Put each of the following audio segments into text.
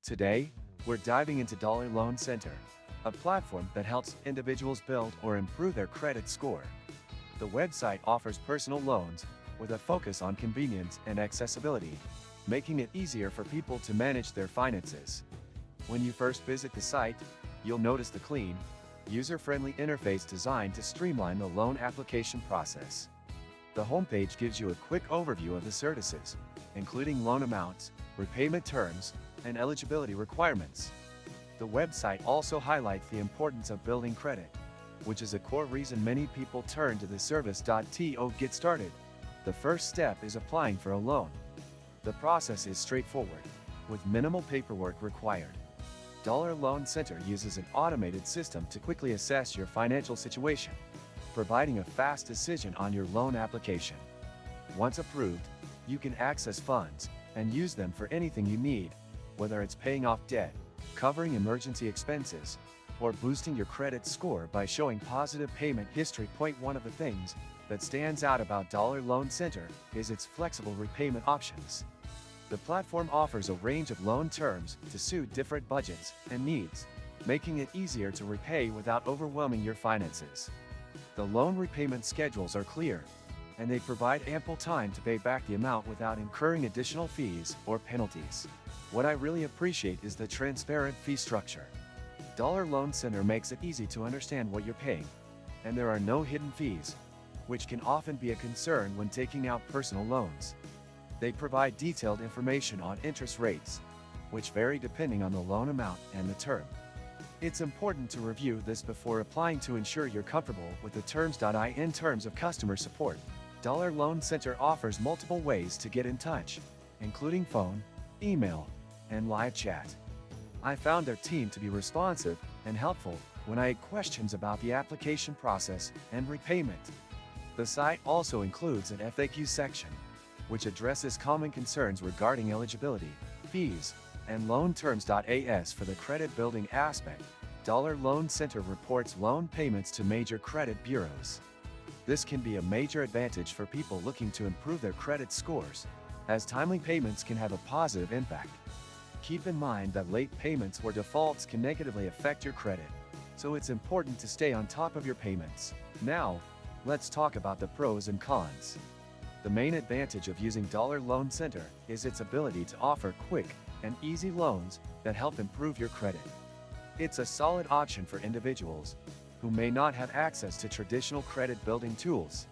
Today, we're diving into Dollar Loan Center, a platform that helps individuals build or improve their credit score. The website offers personal loans with a focus on convenience and accessibility, making it easier for people to manage their finances. When you first visit the site, you'll notice the clean, user-friendly interface designed to streamline the loan application process. The homepage gives you a quick overview of the services, including loan amounts, repayment terms, and eligibility requirements. The website also highlights the importance of building credit, which is a core reason many people turn to the service. To get started, the first step is applying for a loan. The process is straightforward, with minimal paperwork required. Dollar Loan Center uses an automated system to quickly assess your financial situation, providing a fast decision on your loan application. Once approved, you can access funds and use them for anything you need, whether it's paying off debt, covering emergency expenses, or boosting your credit score by showing positive payment history. One of the things that stands out about Dollar Loan Center is its flexible repayment options. The platform offers a range of loan terms to suit different budgets and needs, making it easier to repay without overwhelming your finances. The loan repayment schedules are clear, and they provide ample time to pay back the amount without incurring additional fees or penalties. What I really appreciate is the transparent fee structure. Dollar Loan Center makes it easy to understand what you're paying, and there are no hidden fees, which can often be a concern when taking out personal loans. They provide detailed information on interest rates, which vary depending on the loan amount and the term. It's important to review this before applying to ensure you're comfortable with the terms. In terms of customer support, Dollar Loan Center offers multiple ways to get in touch, including phone, email, and live chat. I found their team to be responsive and helpful when I had questions about the application process and repayment. The site also includes an FAQ section, which addresses common concerns regarding eligibility, fees, and loan terms. As for the credit building aspect, Dollar Loan Center reports loan payments to major credit bureaus. This can be a major advantage for people looking to improve their credit scores, as timely payments can have a positive impact. Keep in mind that late payments or defaults can negatively affect your credit, so it's important to stay on top of your payments. Now, let's talk about the pros and cons. The main advantage of using Dollar Loan Center is its ability to offer quick and easy loans that help improve your credit. It's a solid option for individuals who may not have access to traditional credit building tools.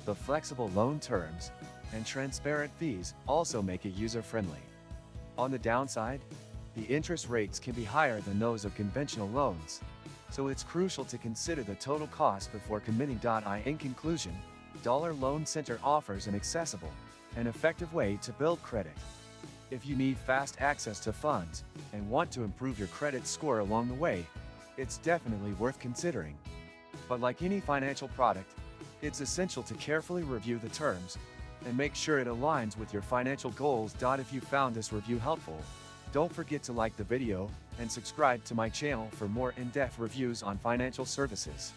The flexible loan terms and transparent fees also make it user-friendly. On the downside, the interest rates can be higher than those of conventional loans, so it's crucial to consider the total cost before committing. In conclusion, Dollar Loan Center offers an accessible and effective way to build credit. If you need fast access to funds and want to improve your credit score along the way, it's definitely worth considering. But like any financial product, it's essential to carefully review the terms and make sure it aligns with your financial goals. If you found this review helpful, don't forget to like the video and subscribe to my channel for more in-depth reviews on financial services.